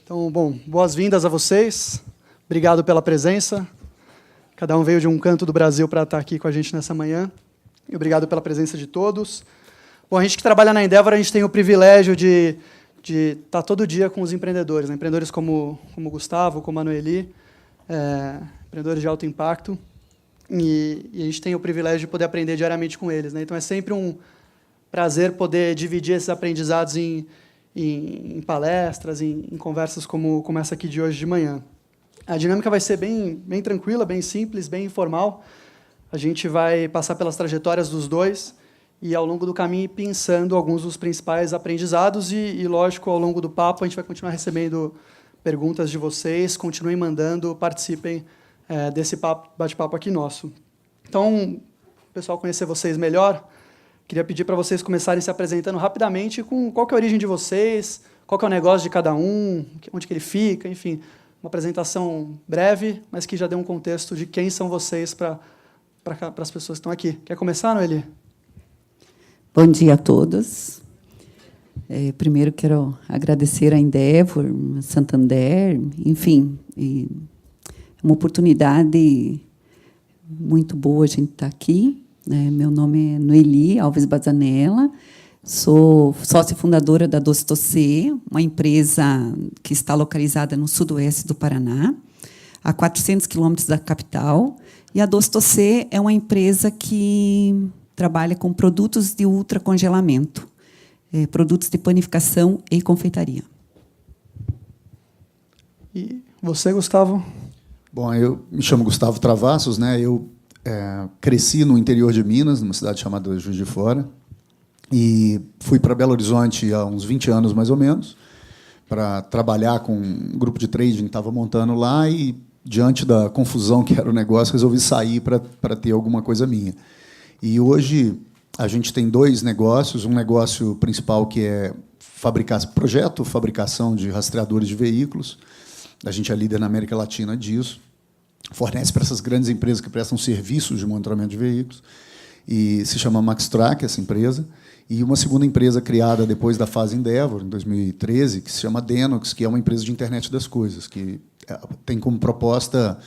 Então, bom, boas-vindas a vocês. Obrigado pela presença. Cada um veio de um canto do Brasil para estar aqui com a gente nessa manhã. E obrigado pela presença de todos. Bom, a gente que trabalha na Endeavor, a gente tem o privilégio de estar todo dia com os empreendedores, né? Empreendedores como o Gustavo, como a Noeli, empreendedores de alto impacto. E a gente tem o privilégio de poder aprender diariamente com eles, né? Então, é sempre um prazer poder dividir esses aprendizados em palestras, em conversas como essa aqui de hoje de manhã. A dinâmica vai ser bem tranquila, bem simples, bem informal. A gente vai passar pelas trajetórias dos dois e, ao longo do caminho, ir pensando alguns dos principais aprendizados e, lógico, ao longo do papo, a gente vai continuar recebendo perguntas de vocês, continuem mandando, participem desse bate-papo aqui nosso. Então, o pessoal conhecer vocês melhor, queria pedir para vocês começarem se apresentando rapidamente com qual que é a origem de vocês, qual que é o negócio de cada um, onde que ele fica, enfim, uma apresentação breve, mas que já dê um contexto de quem são vocês para as pessoas que estão aqui. Quer começar, Noeli? Bom dia a todos. Primeiro, quero agradecer a Endeavor, a Santander, enfim, é uma oportunidade muito boa a gente estar aqui. Meu nome é Noeli Alves Bazanella, sou sócia fundadora da Doce Tossê, uma empresa que está localizada no sudoeste do Paraná, a 400 quilômetros da capital. E a Doce Tossê é uma empresa que trabalha com produtos de ultracongelamento, produtos de panificação e confeitaria. E você, Gustavo? Bom, eu me chamo Gustavo Travassos, né? Eu cresci no interior de Minas, numa cidade chamada Juiz de Fora, e fui para Belo Horizonte há uns 20 anos, mais ou menos, para trabalhar com um grupo de trading que estava montando lá e, diante da confusão que era o negócio, resolvi sair para ter alguma coisa minha. E hoje a gente tem dois negócios, um negócio principal que é fabricação de rastreadores de veículos. A gente é líder na América Latina disso, fornece para essas grandes empresas que prestam serviços de monitoramento de veículos, e se chama Maxtrack, essa empresa. E uma segunda empresa criada depois da fase Endeavor, em 2013, que se chama Denox, que é uma empresa de internet das coisas, que tem como proposta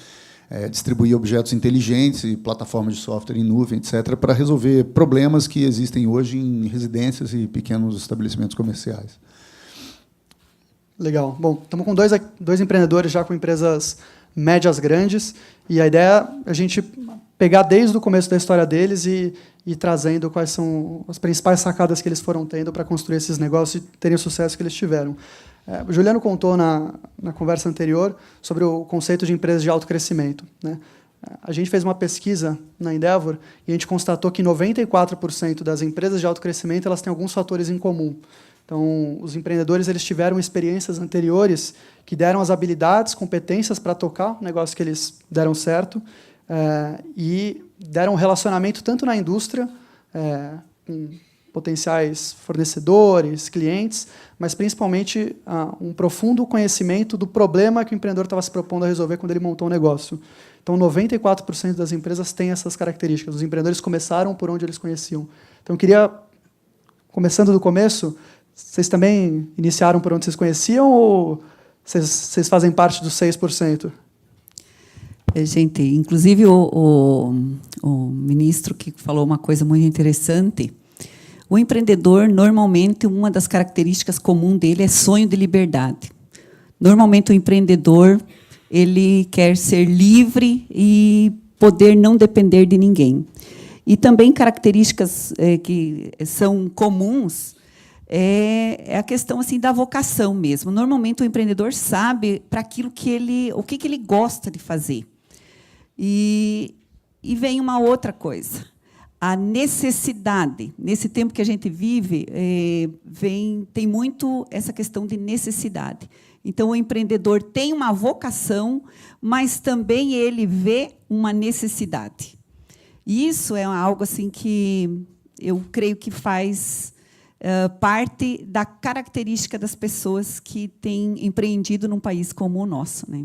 distribuir objetos inteligentes e plataformas de software em nuvem, etc., para resolver problemas que existem hoje em residências e pequenos estabelecimentos comerciais. Legal. Bom, estamos com dois empreendedores já com empresas médias grandes, e a ideia é a gente pegar desde o começo da história deles e ir trazendo quais são as principais sacadas que eles foram tendo para construir esses negócios e terem o sucesso que eles tiveram. O Juliano contou na conversa anterior sobre o conceito de empresas de alto crescimento, né? A gente fez uma pesquisa na Endeavor e a gente constatou que 94% das empresas de alto crescimento elas têm alguns fatores em comum. Então, os empreendedores eles tiveram experiências anteriores que deram as habilidades, competências para tocar o negócio que eles deram certo, e deram um relacionamento tanto na indústria, com potenciais fornecedores, clientes, mas, principalmente, um profundo conhecimento do problema que o empreendedor estava se propondo a resolver quando ele montou o negócio. Então, 94% das empresas têm essas características. Os empreendedores começaram por onde eles conheciam. Então, eu queria, começando do começo, vocês também iniciaram por onde vocês conheciam ou vocês fazem parte dos 6%? Gente, inclusive o ministro que falou uma coisa muito interessante. O empreendedor, normalmente, uma das características comuns dele é sonho de liberdade. Normalmente, o empreendedor ele quer ser livre e poder não depender de ninguém. E também características que são comuns é a questão assim da vocação mesmo. Normalmente o empreendedor sabe para aquilo que o que ele gosta de fazer. E vem uma outra coisa, a necessidade. Nesse tempo que a gente vive, tem muito essa questão de necessidade. Então, o empreendedor tem uma vocação, mas também ele vê uma necessidade. E isso é algo assim que eu creio que faz parte da característica das pessoas que têm empreendido num país como o nosso, né?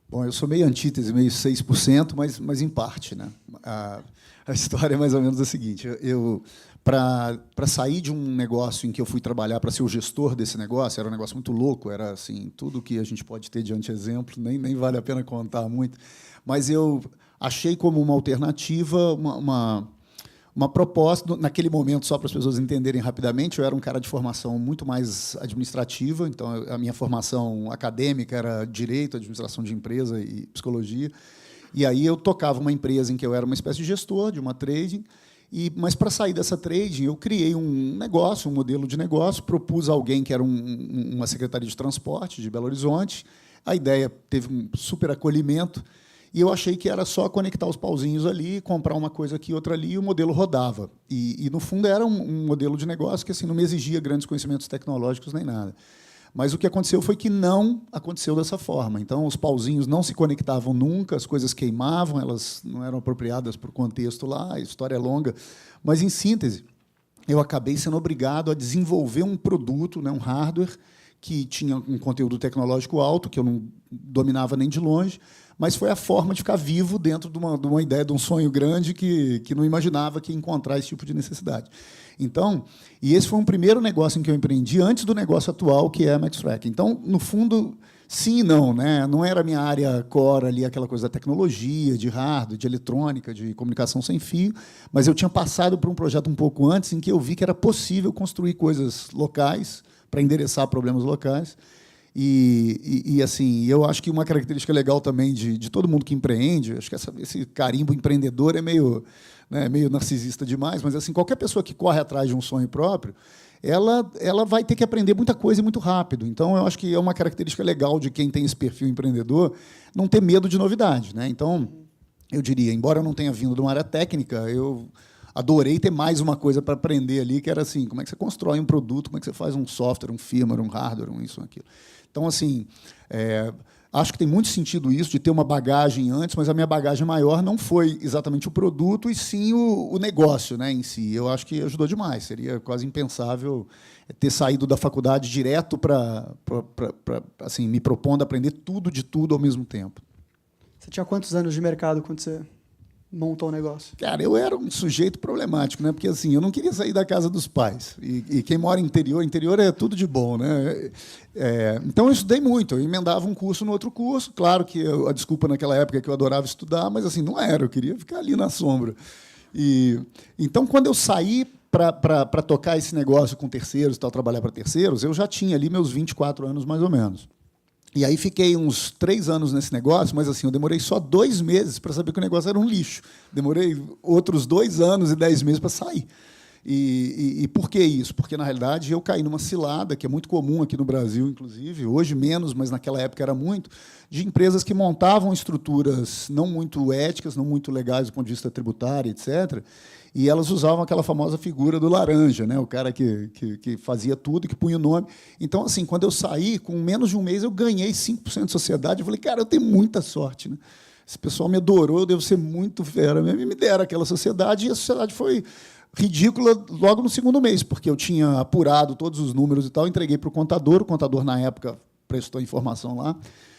Bom, eu sou meio antítese, meio 6%, mas em parte, né? A história é mais ou menos a seguinte. Para sair de um negócio em que eu fui trabalhar para ser o gestor desse negócio, era um negócio muito louco, era assim, tudo que a gente pode ter de anti-exemplo, nem vale a pena contar muito, mas eu achei como uma alternativa uma proposta, naquele momento, só para as pessoas entenderem rapidamente, eu era um cara de formação muito mais administrativa, então a minha formação acadêmica era Direito, Administração de Empresa e Psicologia, e aí eu tocava uma empresa em que eu era uma espécie de gestor de uma trading, mas para sair dessa trading, eu criei um negócio, um modelo de negócio, propus a alguém que era uma secretaria de transporte de Belo Horizonte. A ideia teve um super acolhimento e eu achei que era só conectar os pauzinhos ali, comprar uma coisa aqui, outra ali, e o modelo rodava. E no fundo, era um modelo de negócio que assim, não me exigia grandes conhecimentos tecnológicos nem nada. Mas o que aconteceu foi que não aconteceu dessa forma. Então, os pauzinhos não se conectavam nunca, as coisas queimavam, elas não eram apropriadas para o contexto lá, a história é longa. Mas, em síntese, eu acabei sendo obrigado a desenvolver um produto, né, um hardware, que tinha um conteúdo tecnológico alto, que eu não dominava nem de longe, mas foi a forma de ficar vivo dentro de uma ideia, de um sonho grande que não imaginava que ia encontrar esse tipo de necessidade. Então, e esse foi um primeiro negócio em que eu empreendi antes do negócio atual, que é a Maxtrack. Então, no fundo, sim e não, né? Não era a minha área core ali, aquela coisa da tecnologia, de hardware, de eletrônica, de comunicação sem fio, mas eu tinha passado por um projeto um pouco antes em que eu vi que era possível construir coisas locais para endereçar problemas locais. Assim, eu acho que uma característica legal também de todo mundo que empreende, acho que esse carimbo empreendedor é meio narcisista demais, mas assim, qualquer pessoa que corre atrás de um sonho próprio, ela vai ter que aprender muita coisa e muito rápido. Então, eu acho que é uma característica legal de quem tem esse perfil empreendedor, não ter medo de novidade, né? Então, eu diria, embora eu não tenha vindo de uma área técnica, eu adorei ter mais uma coisa para aprender ali, que era assim, como é que você constrói um produto, como é que você faz um software, um firmware, um hardware, isso, aquilo. Então, assim, acho que tem muito sentido isso, de ter uma bagagem antes, mas a minha bagagem maior não foi exatamente o produto, e sim o negócio, né, em si. Eu acho que ajudou demais. Seria quase impensável ter saído da faculdade direto para assim, me propondo a aprender tudo de tudo ao mesmo tempo. Você tinha quantos anos de mercado quando você montou o negócio? Cara, eu era um sujeito problemático, né? Porque assim, eu não queria sair da casa dos pais. E quem mora no interior é tudo de bom, né? Então eu estudei muito, eu emendava um curso no outro curso. Claro que a desculpa naquela época é que eu adorava estudar, mas assim, não era, eu queria ficar ali na sombra. Então, quando eu saí para tocar esse negócio com terceiros, trabalhar para terceiros, eu já tinha ali meus 24 anos, mais ou menos. E aí fiquei uns 3 anos nesse negócio, mas assim, eu demorei só 2 meses para saber que o negócio era um lixo. Demorei outros 2 anos e 10 meses para sair. E por que isso? Porque, na realidade, eu caí numa cilada, que é muito comum aqui no Brasil, inclusive, hoje menos, mas naquela época era muito, de empresas que montavam estruturas não muito éticas, não muito legais do ponto de vista tributário, etc., e elas usavam aquela famosa figura do laranja, né? O cara que fazia tudo, que punha o nome. Então, assim, quando eu saí, com menos de um mês, eu ganhei 5% de sociedade. Eu falei, cara, eu tenho muita sorte, né? Esse pessoal me adorou, eu devo ser muito fera mesmo. E me deram aquela sociedade, e a sociedade foi ridícula logo no segundo mês, porque eu tinha apurado todos os números e tal, entreguei para o contador, na época, prestou a informação lá,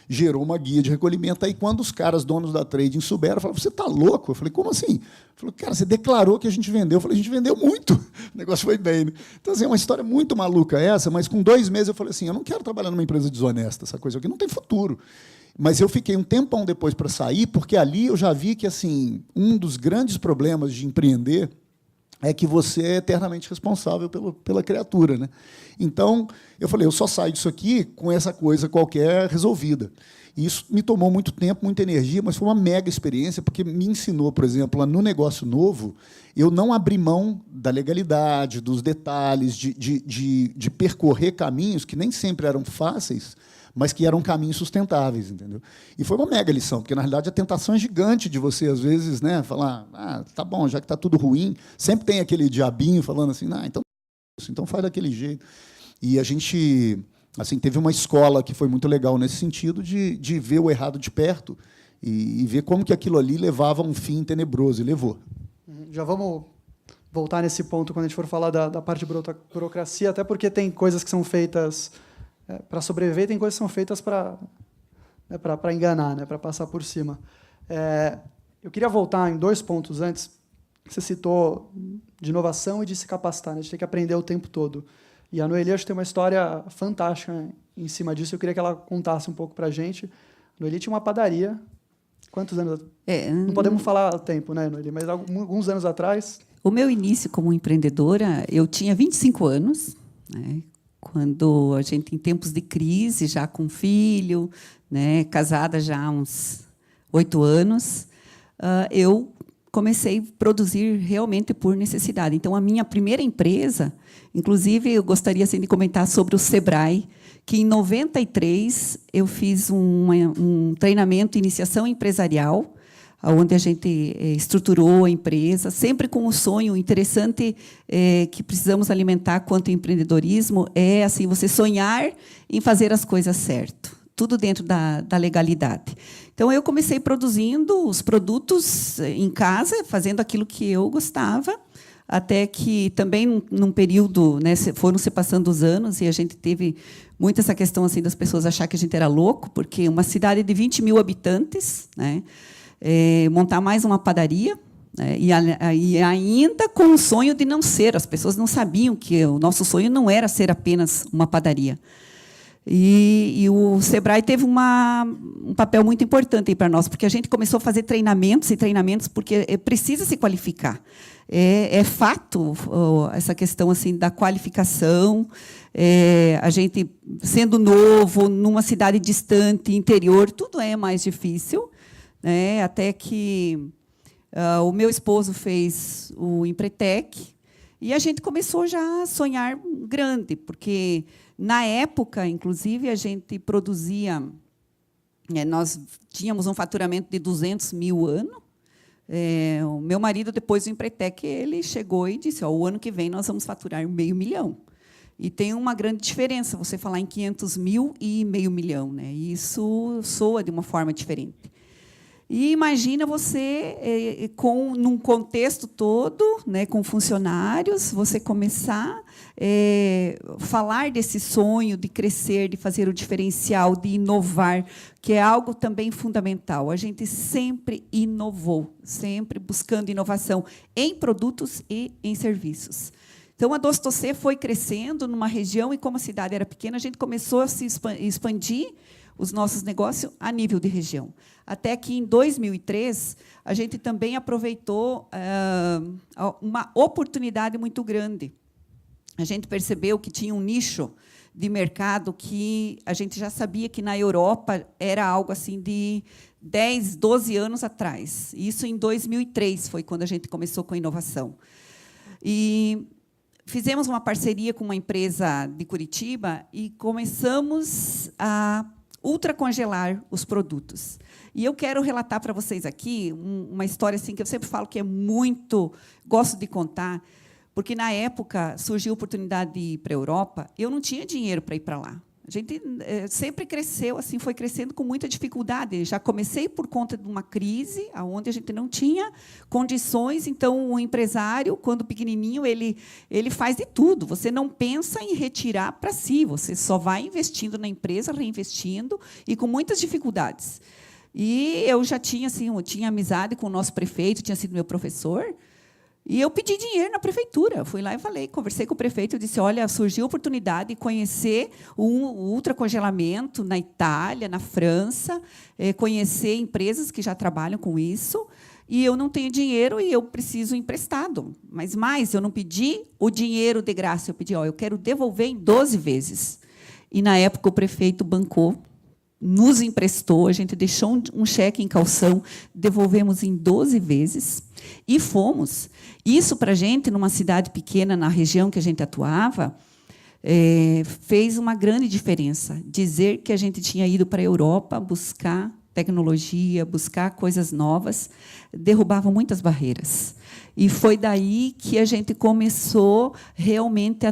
gerou uma guia de recolhimento. Aí, quando os caras, donos da trading, souberam, falaram, você está louco? Eu falei, como assim? Ele falou, cara, você declarou que a gente vendeu. Eu falei, a gente vendeu muito. O negócio foi bem. Né? Então, assim, é uma história muito maluca essa, mas com 2 meses eu falei assim, eu não quero trabalhar numa empresa desonesta, essa coisa aqui não tem futuro. Mas eu fiquei um tempão depois para sair, porque ali eu já vi que assim, um dos grandes problemas de empreender é que você é eternamente responsável pela criatura, né? Então, eu falei, eu só saio disso aqui com essa coisa qualquer resolvida. E isso me tomou muito tempo, muita energia, mas foi uma mega experiência, porque me ensinou, por exemplo, no negócio novo, eu não abri mão da legalidade, dos detalhes, de percorrer caminhos que nem sempre eram fáceis, mas que eram caminhos sustentáveis, entendeu? E foi uma mega lição, porque, na realidade, a tentação é gigante de você, às vezes, né, falar, tá bom, já que está tudo ruim, sempre tem aquele diabinho falando assim, então faz daquele jeito. E a gente assim, teve uma escola que foi muito legal nesse sentido, de ver o errado de perto e ver como que aquilo ali levava a um fim tenebroso, e levou. Já vamos voltar nesse ponto quando a gente for falar da parte de burocracia, até porque tem coisas que são feitas para sobreviver, tem coisas que são feitas para enganar, né, para passar por cima. Eu queria voltar em 2 pontos antes, você citou de inovação e de se capacitar, né? A gente tem que aprender o tempo todo. E a Noeli, acho que tem uma história fantástica em cima disso. Eu queria que ela contasse um pouco para a gente. A Noeli tinha uma padaria. Quantos anos? Não podemos falar o tempo, né, Noeli? Mas alguns anos atrás. O meu início como empreendedora, eu tinha 25 anos, né? Quando a gente, em tempos de crise, já com filho, né, casada já há uns 8 anos, eu comecei a produzir realmente por necessidade. Então, a minha primeira empresa, inclusive, eu gostaria assim, de comentar sobre o Sebrae, que em 93 eu fiz um treinamento, iniciação empresarial, onde a gente estruturou a empresa, sempre com um sonho interessante que precisamos alimentar quanto ao empreendedorismo, é assim, você sonhar em fazer as coisas certo, tudo dentro da legalidade. Então, eu comecei produzindo os produtos em casa, fazendo aquilo que eu gostava, até que também, num período, né, foram se passando os anos e a gente teve muito essa questão assim, das pessoas achar que a gente era louco, porque uma cidade de 20 mil habitantes, né, montar mais uma padaria, né, e ainda com o sonho de não ser. As pessoas não sabiam que o nosso sonho não era ser apenas uma padaria. E o Sebrae teve um papel muito importante para nós, porque a gente começou a fazer treinamentos e treinamentos, porque precisa se qualificar. É fato essa questão assim da qualificação. A gente, sendo novo, numa cidade distante, interior, tudo é mais difícil, né? Até que o meu esposo fez o Empretec, e a gente começou já a sonhar grande, porque, na época, inclusive, a gente produzia... nós tínhamos um faturamento de 200 mil ano. O meu marido, depois do Empretec, ele chegou e disse, o ano que vem nós vamos faturar 500 mil. E tem uma grande diferença, você falar em 500 mil e 500 mil. Né? Isso soa de uma forma diferente. E imagina você, num contexto todo, né, com funcionários, você começar a falar desse sonho de crescer, de fazer o diferencial, de inovar, que é algo também fundamental. A gente sempre inovou, sempre buscando inovação em produtos e em serviços. Então, a Dostocê foi crescendo numa região, e como a cidade era pequena, a gente começou a se expandir os nossos negócios a nível de região. Até que, em 2003, a gente também aproveitou uma oportunidade muito grande. A gente percebeu que tinha um nicho de mercado que a gente já sabia que, na Europa, era algo assim de 10, 12 anos atrás. Isso, em 2003, foi quando a gente começou com a inovação. E fizemos uma parceria com uma empresa de Curitiba e começamos a ultracongelar os produtos. E eu quero relatar para vocês aqui uma história assim que eu sempre falo que é muito... Gosto de contar, porque, na época, surgiu a oportunidade de ir para a Europa. Eu não tinha dinheiro para ir para lá. A gente sempre cresceu, assim, foi crescendo com muita dificuldade. Já comecei por conta de uma crise, onde a gente não tinha condições. Então, o empresário, quando pequenininho, ele faz de tudo. Você não pensa em retirar para si, você só vai investindo na empresa, reinvestindo, e com muitas dificuldades. E eu já tinha, assim, eu tinha amizade com o nosso prefeito, tinha sido meu professor. E eu pedi dinheiro na prefeitura. Eu fui lá e falei, conversei com o prefeito, eu disse, olha, surgiu a oportunidade de conhecer o ultracongelamento na Itália, na França, conhecer empresas que já trabalham com isso, e eu não tenho dinheiro e eu preciso emprestado. Mas mais, eu não pedi o dinheiro de graça, eu pedi, eu quero devolver em 12 vezes. E, na época, o prefeito bancou, nos emprestou, a gente deixou um cheque em calção, devolvemos em 12 vezes e fomos. Isso, para a gente, numa cidade pequena, na região que a gente atuava, fez uma grande diferença. Dizer que a gente tinha ido para a Europa buscar tecnologia, buscar coisas novas, derrubava muitas barreiras. E foi daí que a gente começou realmente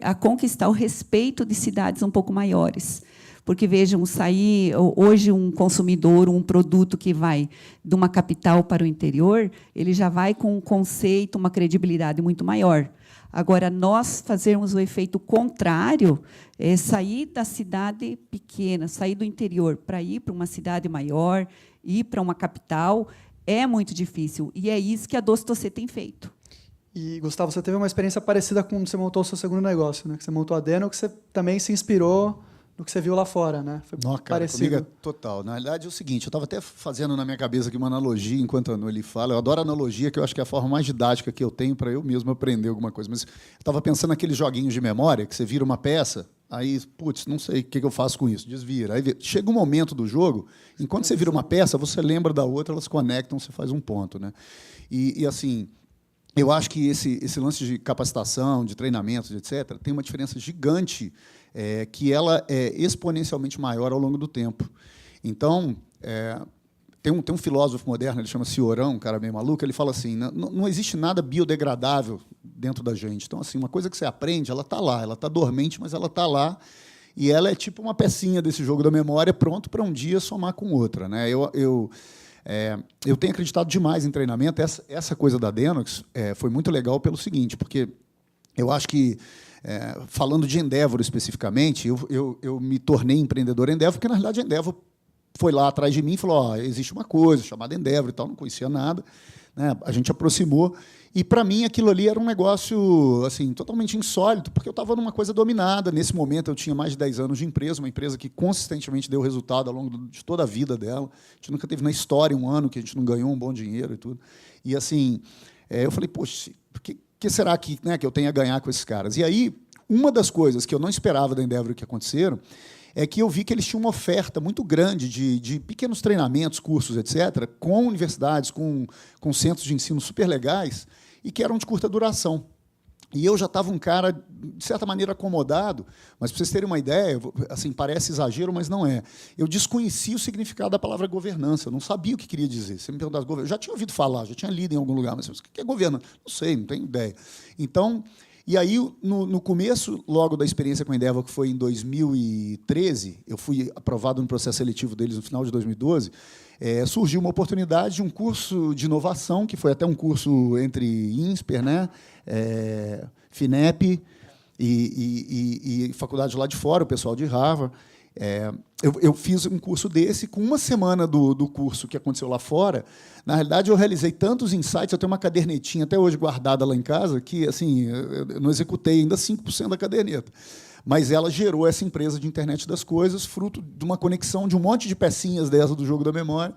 a conquistar o respeito de cidades um pouco maiores. Porque, vejam, sair hoje um consumidor, um produto que vai de uma capital para o interior, ele já vai com um conceito, uma credibilidade muito maior. Agora, nós fazermos o efeito contrário, sair da cidade pequena, sair do interior para ir para uma cidade maior, ir para uma capital, É muito difícil. E é isso que a Doce Doce tem feito. E, Gustavo, você teve uma experiência parecida com quando você montou o seu segundo negócio, né? Que você montou a Deno, que você também se inspirou no que você viu lá fora, né? Foi Não, cara, parecido. comigo é total. Na realidade é o seguinte, eu estava até fazendo na minha cabeça aqui uma analogia enquanto ele fala. Eu adoro analogia, que eu acho que é a forma mais didática que eu tenho para eu mesmo aprender alguma coisa. Mas eu estava pensando naqueles joguinhos de memória, que você vira uma peça, aí, putz, não sei o que eu faço com isso, desvira. Aí chega um momento do jogo, enquanto você vira uma peça, você lembra da outra, elas conectam, você faz um ponto, né? E assim, eu acho que esse lance de capacitação, de treinamentos, etc., tem uma diferença gigante, que ela é exponencialmente maior ao longo do tempo. Então, tem um filósofo moderno, ele chama-se Cioran, um cara meio maluco, ele fala assim, não existe nada biodegradável dentro da gente. Então, assim, uma coisa que você aprende, ela está lá, ela está dormente, mas ela está lá, e ela é tipo uma pecinha desse jogo da memória, pronto para um dia somar com outra, né? Eu tenho acreditado demais em treinamento. Essa coisa da Denox foi muito legal pelo seguinte, porque eu acho que, falando de Endeavor especificamente, eu me tornei empreendedor Endeavor, porque, na realidade, a Endeavor foi lá atrás de mim e falou, existe uma coisa chamada Endeavor e tal, não conhecia nada, né? A gente aproximou, e, para mim, aquilo ali era um negócio assim, totalmente insólito, porque eu estava numa coisa dominada. Nesse momento, eu tinha mais de 10 anos de empresa, uma empresa que consistentemente deu resultado ao longo de toda a vida dela. A gente nunca teve na história um ano que a gente não ganhou um bom dinheiro e tudo. E, assim, eu falei, poxa, o que será que eu tenho a ganhar com esses caras? E aí, uma das coisas que eu não esperava da Endeavor que aconteceram é que eu vi que eles tinham uma oferta muito grande de pequenos treinamentos, cursos, etc., com universidades, com centros de ensino super legais, e que eram de curta duração. E eu já estava um cara, de certa maneira, acomodado, mas, para vocês terem uma ideia, assim, parece exagero, mas não é. Eu desconhecia o significado da palavra governança, eu não sabia o que queria dizer. Você me perguntasse, eu já tinha ouvido falar, já tinha lido em algum lugar, mas o que é governança? Não sei, não tenho ideia. Então, e aí, no começo, logo da experiência com a Endeavor, que foi em 2013, eu fui aprovado no processo seletivo deles no final de 2012, surgiu uma oportunidade de um curso de inovação, que foi até um curso entre INSPER, né, FINEP e faculdade lá de fora, o pessoal de Harvard. Eu fiz um curso desse, com uma semana do curso que aconteceu lá fora. Na realidade, eu realizei tantos insights, eu tenho uma cadernetinha até hoje guardada lá em casa, que assim, eu não executei ainda 5% da caderneta. Mas ela gerou essa empresa de internet das coisas, fruto de uma conexão de um monte de pecinhas dessa do jogo da memória,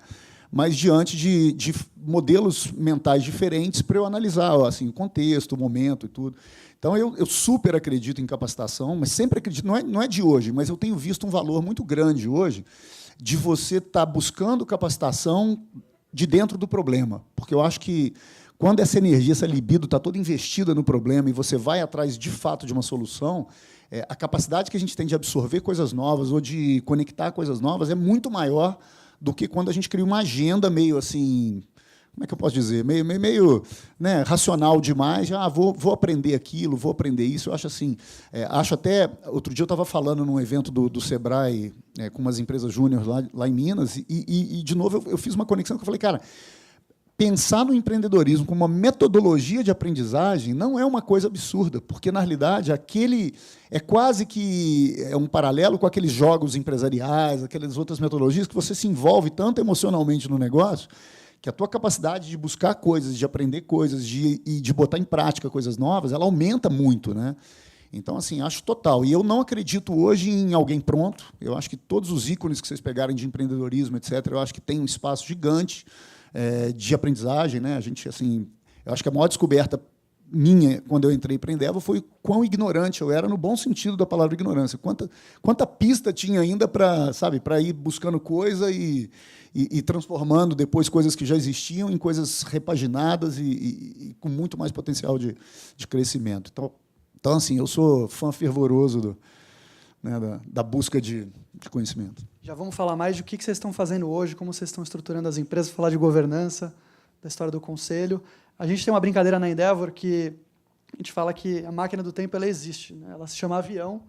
mas diante de modelos mentais diferentes para eu analisar assim, o contexto, o momento e tudo. Então, eu super acredito em capacitação, mas sempre acredito, não é de hoje, mas eu tenho visto um valor muito grande hoje de você estar buscando capacitação de dentro do problema. Porque eu acho que, quando essa energia, essa libido está toda investida no problema e você vai atrás, de fato, de uma solução, a capacidade que a gente tem de absorver coisas novas ou de conectar coisas novas é muito maior do que quando a gente cria uma agenda meio assim, como é que eu posso dizer, meio né, racional demais. Vou aprender aquilo, vou aprender isso. Eu acho assim, acho até, outro dia eu estava falando num evento do Sebrae, com umas empresas júnior lá em Minas, e de novo eu fiz uma conexão que eu falei, cara, pensar no empreendedorismo como uma metodologia de aprendizagem não é uma coisa absurda, porque, na realidade, aquele é quase que um paralelo com aqueles jogos empresariais, aquelas outras metodologias que você se envolve tanto emocionalmente no negócio, que a tua capacidade de buscar coisas, de aprender coisas, e de botar em prática coisas novas, ela aumenta muito, né? Então, assim, acho total. E eu não acredito hoje em alguém pronto. Eu acho que todos os ícones que vocês pegarem de empreendedorismo, etc., eu acho que tem um espaço gigante de aprendizagem, né? A gente, assim, eu acho que a maior descoberta minha, quando eu entrei para a Endeavor, foi quão ignorante eu era, no bom sentido da palavra ignorância. Quanta pista tinha ainda para ir buscando coisa e transformando depois coisas que já existiam em coisas repaginadas e com muito mais potencial de crescimento. Então, assim, eu sou fã fervoroso da busca de conhecimento. Já vamos falar mais de o que vocês estão fazendo hoje, como vocês estão estruturando as empresas, falar de governança, da história do conselho. A gente tem uma brincadeira na Endeavor que a gente fala que a máquina do tempo ela existe, né? Ela se chama avião.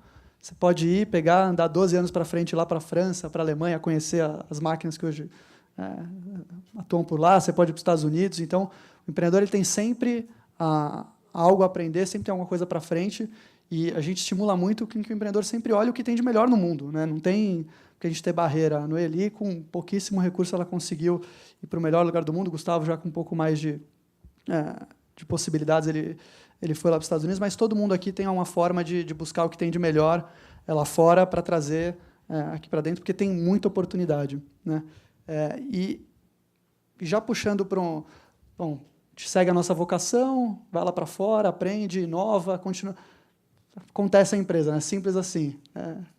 Você pode ir, pegar, andar 12 anos para frente lá para a França, para a Alemanha, conhecer as máquinas que hoje atuam por lá. Você pode ir para os Estados Unidos. Então, o empreendedor ele tem sempre algo a aprender, sempre tem alguma coisa para frente. E a gente estimula muito que o empreendedor sempre olhe o que tem de melhor no mundo, né? Não tem que a gente ter barreira. A Noeli, com pouquíssimo recurso, ela conseguiu ir para o melhor lugar do mundo. O Gustavo, já com um pouco mais de possibilidades, ele foi lá para os Estados Unidos, mas todo mundo aqui tem uma forma de buscar o que tem de melhor lá fora para trazer aqui para dentro, porque tem muita oportunidade, né? E já puxando para Bom, a gente segue a nossa vocação, vai lá para fora, aprende, inova, continua. Acontece a empresa, né? Simples assim.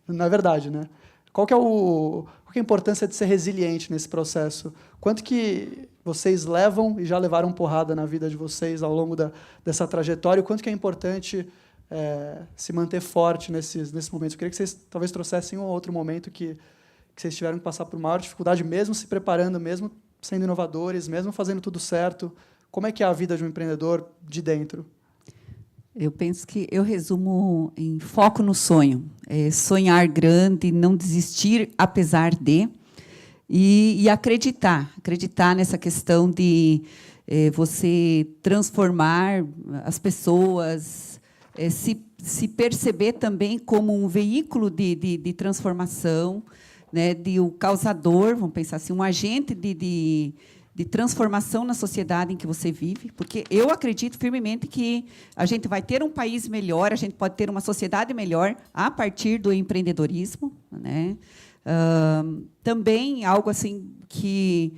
Não é verdade, né? Qual que é a importância de ser resiliente nesse processo? Quanto que vocês levam e já levaram porrada na vida de vocês ao longo dessa trajetória? O quanto que é importante se manter forte nesses momentos? Eu queria que vocês talvez trouxessem um ou outro momento que vocês tiveram que passar por maior dificuldade, mesmo se preparando, mesmo sendo inovadores, mesmo fazendo tudo certo. Como é que é a vida de um empreendedor de dentro? Eu penso que eu resumo em foco no sonho. Sonhar grande, não desistir apesar de, e acreditar nessa questão de você transformar as pessoas, se perceber também como um veículo de transformação, né, de o causador, vamos pensar assim, um agente de transformação na sociedade em que você vive, porque eu acredito firmemente que a gente vai ter um país melhor, a gente pode ter uma sociedade melhor a partir do empreendedorismo, né? Também algo assim que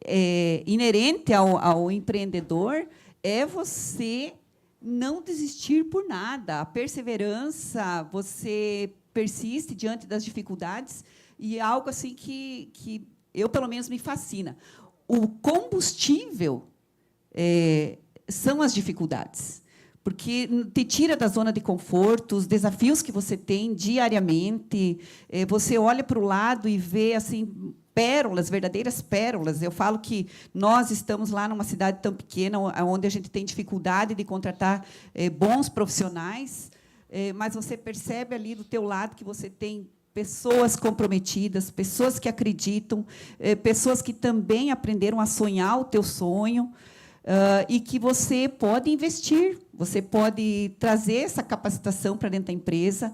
é inerente ao empreendedor é você não desistir por nada, a perseverança, você persiste diante das dificuldades, e é algo assim que eu, pelo menos, me fascina. O combustível são as dificuldades, porque te tira da zona de conforto, os desafios que você tem diariamente. Você olha para o lado e vê assim pérolas, verdadeiras pérolas. Eu falo que nós estamos lá numa cidade tão pequena, onde a gente tem dificuldade de contratar bons profissionais, mas você percebe ali do teu lado que você tem pessoas comprometidas, pessoas que acreditam, pessoas que também aprenderam a sonhar o teu sonho, e que você pode investir, você pode trazer essa capacitação para dentro da empresa.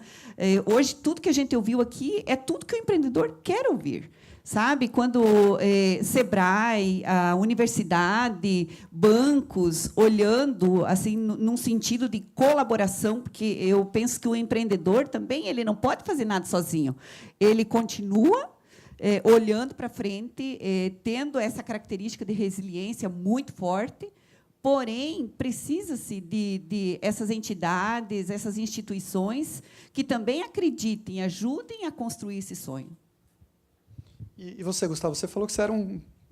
Hoje, tudo que a gente ouviu aqui é tudo que o empreendedor quer ouvir. Sabe, quando Sebrae, a universidade, bancos, olhando assim num sentido de colaboração, porque eu penso que o empreendedor também ele não pode fazer nada sozinho. Ele continua olhando para frente, tendo essa característica de resiliência muito forte, porém, precisa-se de essas entidades, essas instituições que também acreditem, ajudem a construir esse sonho. E você, Gustavo, você falou que a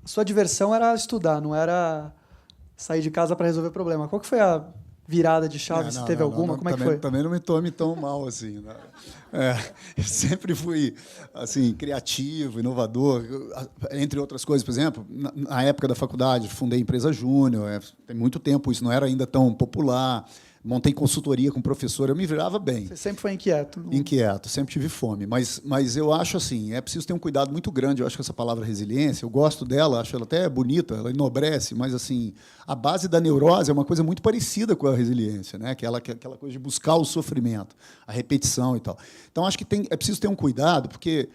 sua diversão era estudar, não era sair de casa para resolver problema. Qual que foi a virada de chave, se teve alguma? Como é que foi? Também não me tome tão mal assim. Né? Eu sempre fui assim, criativo, inovador, entre outras coisas. Por exemplo, na época da faculdade, fundei a empresa Júnior, tem muito tempo, isso não era ainda tão popular. Montei consultoria com professor, eu me virava bem. Você sempre foi inquieto? Inquieto, sempre tive fome. Mas eu acho assim, é preciso ter um cuidado muito grande. Eu acho que essa palavra resiliência, eu gosto dela, acho ela até bonita, ela enobrece, mas assim, a base da neurose é uma coisa muito parecida com a resiliência, né? Aquela coisa de buscar o sofrimento, a repetição e tal. Então, acho que é preciso ter um cuidado, porque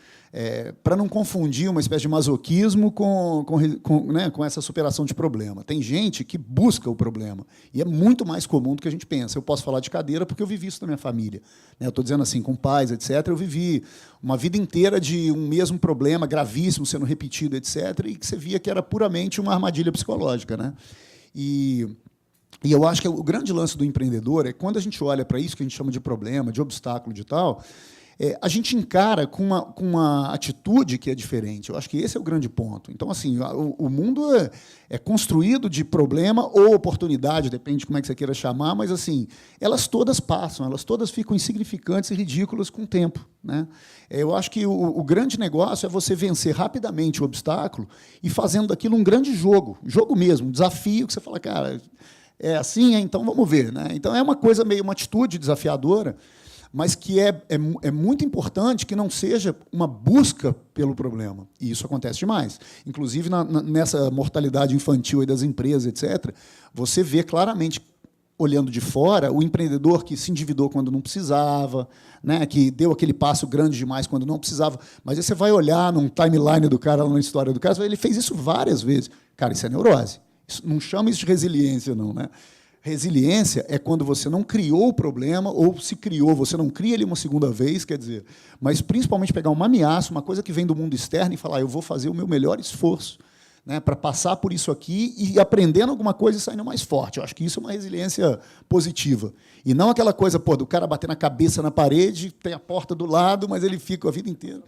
para não confundir uma espécie de masoquismo com essa superação de problema. Tem gente que busca o problema, e é muito mais comum do que a gente pensa. Eu posso falar de cadeira porque eu vivi isso na minha família. Eu estou dizendo assim, com pais, etc., eu vivi uma vida inteira de um mesmo problema gravíssimo sendo repetido, etc., e que você via que era puramente uma armadilha psicológica. Né? E eu acho que o grande lance do empreendedor é quando a gente olha para isso que a gente chama de problema, de obstáculo, de tal, a gente encara com uma atitude que é diferente. Eu acho que esse é o grande ponto. Então, assim, o mundo é construído de problema ou oportunidade, depende de como é que você queira chamar, mas assim, elas todas passam, elas todas ficam insignificantes e ridículas com o tempo. Né? Eu acho que o grande negócio é você vencer rapidamente o obstáculo e fazendo daquilo um grande jogo mesmo, um desafio que você fala, cara, é assim, então vamos ver. Né? Então, é uma coisa meio uma atitude desafiadora, mas que é muito importante que não seja uma busca pelo problema. E isso acontece demais. Inclusive, nessa mortalidade infantil aí das empresas, etc., você vê claramente olhando de fora, o empreendedor que se endividou quando não precisava, né, que deu aquele passo grande demais quando não precisava. Mas aí você vai olhar num timeline do cara, na história do cara, ele fez isso várias vezes. Cara, isso é neurose. Isso, não chama isso de resiliência, não, né? Resiliência é quando você não criou o problema, ou se criou, você não cria ele uma segunda vez, quer dizer, mas principalmente pegar uma ameaça, uma coisa que vem do mundo externo e falar, eu vou fazer o meu melhor esforço, né, para passar por isso aqui e aprendendo alguma coisa e saindo mais forte. Eu acho que isso é uma resiliência positiva. E não aquela coisa, pô, do cara bater na cabeça na parede, tem a porta do lado, mas ele fica a vida inteira.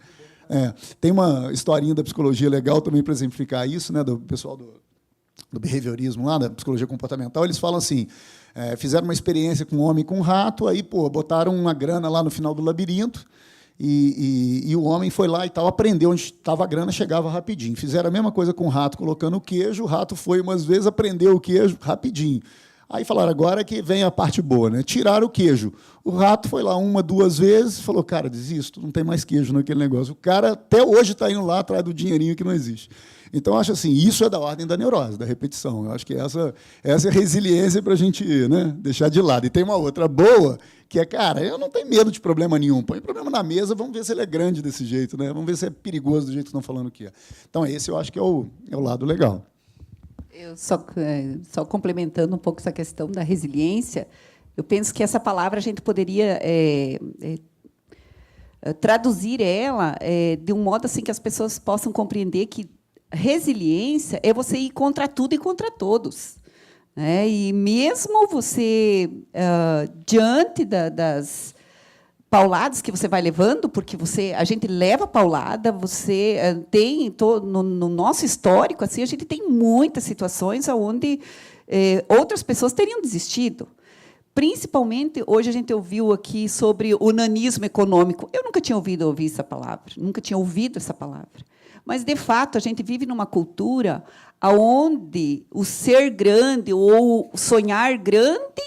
Tem uma historinha da psicologia legal também para exemplificar isso, né, do pessoal do behaviorismo, lá, da psicologia comportamental. Eles falam assim, fizeram uma experiência com um homem e com um rato, aí pô, botaram uma grana lá no final do labirinto, e o homem foi lá e tal, aprendeu onde estava a grana, chegava rapidinho. Fizeram a mesma coisa com o rato, colocando o queijo, o rato foi umas vezes, aprendeu o queijo rapidinho. Aí falaram, agora que vem a parte boa, né? Tiraram o queijo. O rato foi lá uma, duas vezes, falou, cara, desisto, não tem mais queijo naquele negócio. O cara até hoje está indo lá atrás do dinheirinho que não existe. Então, eu acho assim, isso é da ordem da neurose, da repetição. Eu acho que essa é a resiliência para a gente, né, deixar de lado. E tem uma outra boa, que é, cara, eu não tenho medo de problema nenhum. Põe problema na mesa, vamos ver se ele é grande desse jeito, né? Vamos ver se é perigoso do jeito que estão falando que é. Então, esse eu acho que é o lado legal. Eu só complementando um pouco essa questão da resiliência, eu penso que essa palavra a gente poderia traduzir ela de um modo assim que as pessoas possam compreender que resiliência é você ir contra tudo e contra todos, né? E mesmo você, diante das pauladas que você vai levando, porque a gente leva paulada, você tem no nosso histórico assim, a gente tem muitas situações onde outras pessoas teriam desistido. Principalmente, hoje a gente ouviu aqui sobre o nanismo econômico. Eu nunca tinha ouvido essa palavra, nunca tinha ouvido essa palavra. Mas, de fato, a gente vive numa cultura onde o ser grande ou sonhar grande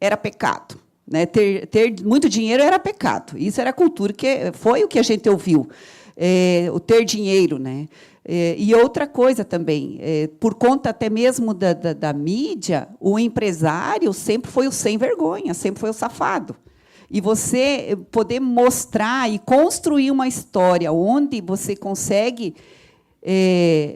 era pecado, né? Ter muito dinheiro era pecado. Isso era a cultura, que foi o que a gente ouviu, o ter dinheiro, né? E outra coisa também, por conta até mesmo da mídia, o empresário sempre foi o sem vergonha, sempre foi o safado. E você poder mostrar e construir uma história onde você consegue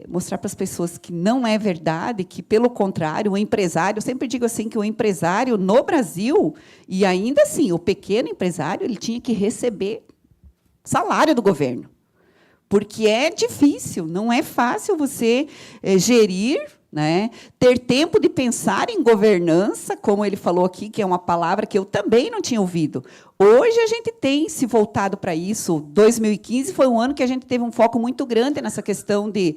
mostrar para as pessoas que não é verdade, que, pelo contrário, o empresário, eu sempre digo assim, que o empresário no Brasil, e ainda assim, o pequeno empresário, ele tinha que receber salário do governo. Porque é difícil, não é fácil você gerir, né, ter tempo de pensar em governança, como ele falou aqui, que é uma palavra que eu também não tinha ouvido. Hoje a gente tem se voltado para isso. 2015 foi um ano que a gente teve um foco muito grande nessa questão de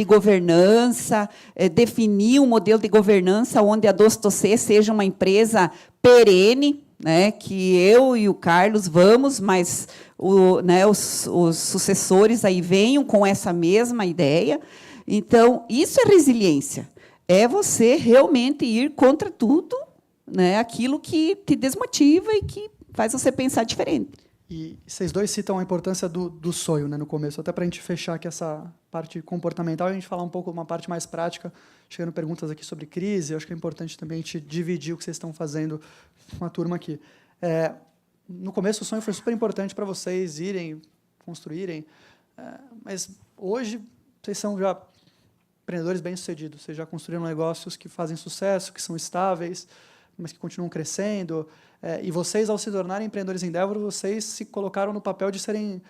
governança, definir um modelo de governança onde a Dostocê seja uma empresa perene, né, que eu e o Carlos vamos, mas os sucessores aí venham com essa mesma ideia. Então, isso é resiliência. É você realmente ir contra tudo, né, aquilo que te desmotiva e que faz você pensar diferente. E vocês dois citam a importância do sonho, né, no começo, até para a gente fechar aqui essa parte comportamental e a gente falar um pouco uma parte mais prática, chegando perguntas aqui sobre crise. Eu acho que é importante também a gente dividir o que vocês estão fazendo com a turma aqui. No começo, o sonho foi super importante para vocês irem, construírem, mas hoje vocês são já empreendedores bem-sucedidos, vocês já construíram negócios que fazem sucesso, que são estáveis, mas que continuam crescendo. E vocês, ao se tornarem empreendedores em Endeavor, vocês se colocaram no papel de serem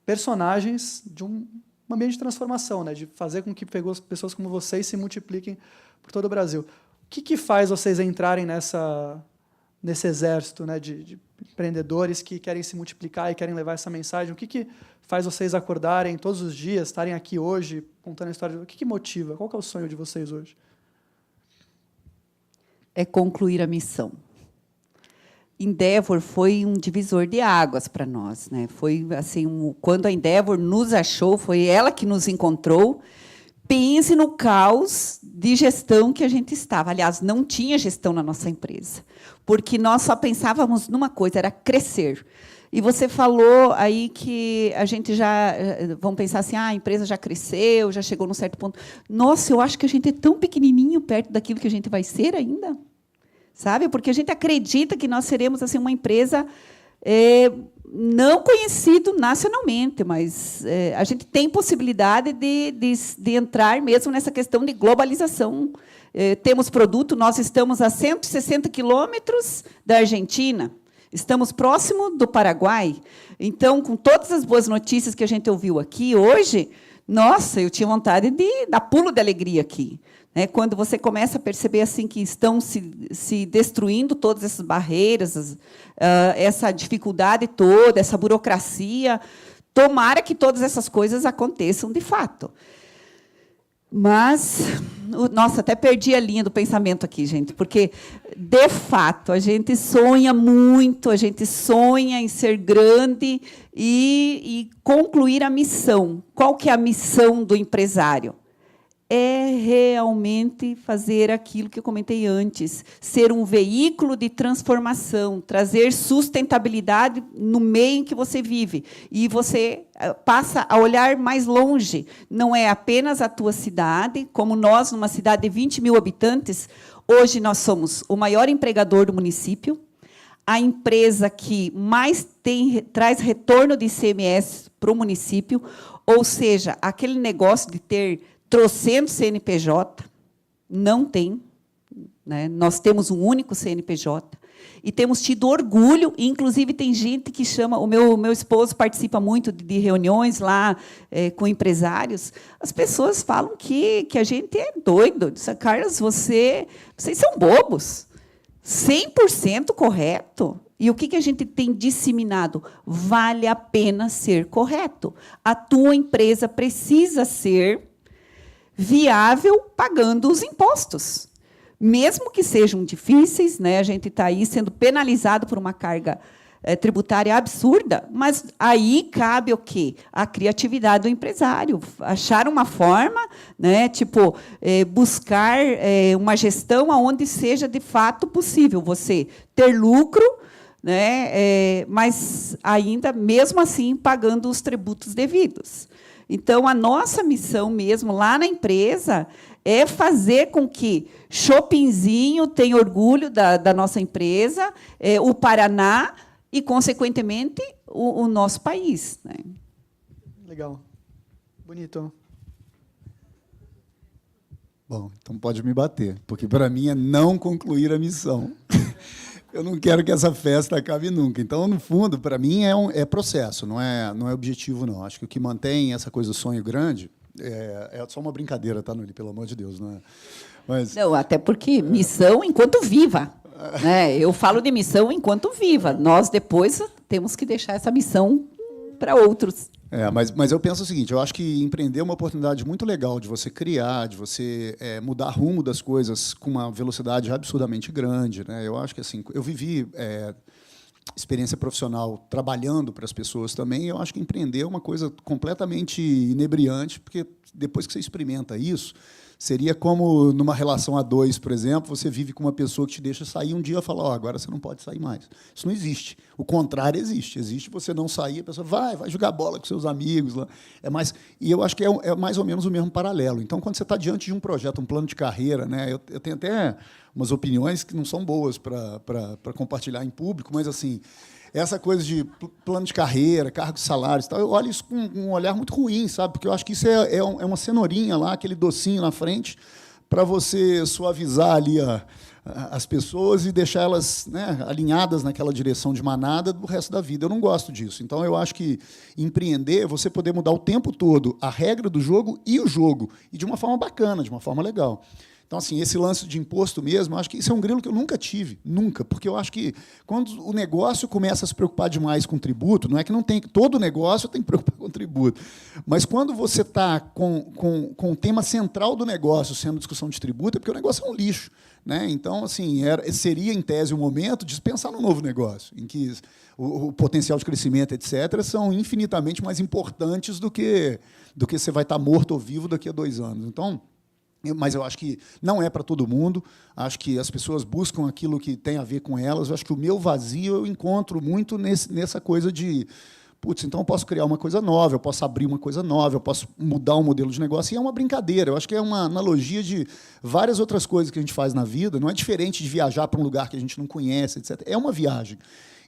personagens de um ambiente de transformação, né? De fazer com que pessoas como vocês se multipliquem por todo o Brasil. O que faz vocês entrarem nesse exército, né, de empreendedores que querem se multiplicar e querem levar essa mensagem? O que faz vocês acordarem todos os dias, estarem aqui hoje, contando a história? O que motiva? Qual que é o sonho de vocês hoje? É concluir a missão. Endeavor foi um divisor de águas para nós, né? Foi assim, quando a Endeavor nos achou, foi ela que nos encontrou. Pense no caos de gestão que a gente estava. Aliás, não tinha gestão na nossa empresa, porque nós só pensávamos numa coisa, era crescer. E você falou aí que a gente já... Vamos pensar assim, a empresa já cresceu, já chegou num certo ponto. Nossa, eu acho que a gente é tão pequenininho perto daquilo que a gente vai ser ainda. sabe? Porque a gente acredita que nós seremos assim uma empresa não conhecido nacionalmente, mas a gente tem possibilidade de entrar mesmo nessa questão de globalização. Temos produto, nós estamos a 160 quilômetros da Argentina, estamos próximo do Paraguai. Então, com todas as boas notícias que a gente ouviu aqui hoje, nossa, eu tinha vontade de dar pulo de alegria aqui. Quando você começa a perceber assim que estão se destruindo todas essas barreiras, essa dificuldade toda, essa burocracia, tomara que todas essas coisas aconteçam de fato. Mas, nossa, até perdi a linha do pensamento aqui, gente, porque, de fato, a gente sonha muito, a gente sonha em ser grande e concluir a missão. Qual que é a missão do empresário? É realmente fazer aquilo que eu comentei antes, ser um veículo de transformação, trazer sustentabilidade no meio em que você vive. E você passa a olhar mais longe. Não é apenas a tua cidade, como nós, numa cidade de 20 mil habitantes, hoje nós somos o maior empregador do município, a empresa que mais traz retorno de ICMS para o município, ou seja, aquele negócio de ter trocentos CNPJ, não tem. Nós temos um único CNPJ. E temos tido orgulho, e, inclusive, tem gente que chama... O meu esposo participa muito de reuniões lá com empresários. As pessoas falam que a gente é doido. Dizem, Carlos, vocês são bobos. 100% correto. E o que a gente tem disseminado? Vale a pena ser correto. A tua empresa precisa ser viável pagando os impostos. Mesmo que sejam difíceis, a gente está aí sendo penalizado por uma carga tributária absurda, mas aí cabe o quê? A criatividade do empresário, achar uma forma, buscar uma gestão onde seja de fato possível você ter lucro, mas ainda, mesmo assim, pagando os tributos devidos. Então, a nossa missão mesmo, lá na empresa, é fazer com que Chopinzinho tenha orgulho da nossa empresa, o Paraná e, consequentemente, o nosso país. Legal. Bonito. Bom, então pode me bater, porque, para mim, é não concluir a missão. Eu não quero que essa festa acabe nunca. Então, no fundo, para mim, é processo, não é objetivo, não. Acho que o que mantém essa coisa do sonho grande é só uma brincadeira, tá, Nuli? Pelo amor de Deus, não é? Mas, não, até porque missão enquanto viva. Eu falo de missão enquanto viva. Nós, depois, temos que deixar essa missão para outros. Mas eu penso o seguinte, eu acho que empreender é uma oportunidade muito legal de você criar, de você mudar rumo das coisas com uma velocidade absurdamente grande. Eu acho que assim, eu vivi experiência profissional trabalhando para as pessoas também, e eu acho que empreender é uma coisa completamente inebriante, porque depois que você experimenta isso, seria como numa relação a dois, por exemplo, você vive com uma pessoa que te deixa sair um dia e fala, agora você não pode sair mais. Isso não existe. O contrário existe. Existe você não sair, a pessoa vai jogar bola com seus amigos. Lá. E eu acho que é mais ou menos o mesmo paralelo. Então, quando você está diante de um projeto, um plano de carreira, eu tenho até umas opiniões que não são boas para compartilhar em público, mas assim, essa coisa de plano de carreira, cargo de salários, tal, eu olho isso com um olhar muito ruim, sabe? Porque eu acho que isso é uma cenourinha lá, aquele docinho na frente, para você suavizar ali as pessoas e deixar elas alinhadas naquela direção de manada do resto da vida. Eu não gosto disso. Então, eu acho que empreender é você poder mudar o tempo todo a regra do jogo, e de uma forma bacana, de uma forma legal. Então, assim, esse lance de imposto mesmo, eu acho que isso é um grilo que eu nunca tive, nunca, porque eu acho que quando o negócio começa a se preocupar demais com tributo, não é que não tem, todo negócio tem que preocupar com tributo, mas quando você está com o tema central do negócio sendo discussão de tributo, é porque o negócio é um lixo. Então, assim, seria, em tese, o momento de pensar num novo negócio, em que o potencial de crescimento, etc., são infinitamente mais importantes do que você vai estar morto ou vivo daqui a 2 anos. Então, mas eu acho que não é para todo mundo, acho que as pessoas buscam aquilo que tem a ver com elas, eu acho que o meu vazio eu encontro muito nessa coisa de putz, então eu posso criar uma coisa nova, eu posso abrir uma coisa nova, eu posso mudar um modelo de negócio, e é uma brincadeira. Eu acho que é uma analogia de várias outras coisas que a gente faz na vida. Não é diferente de viajar para um lugar que a gente não conhece, etc. É uma viagem.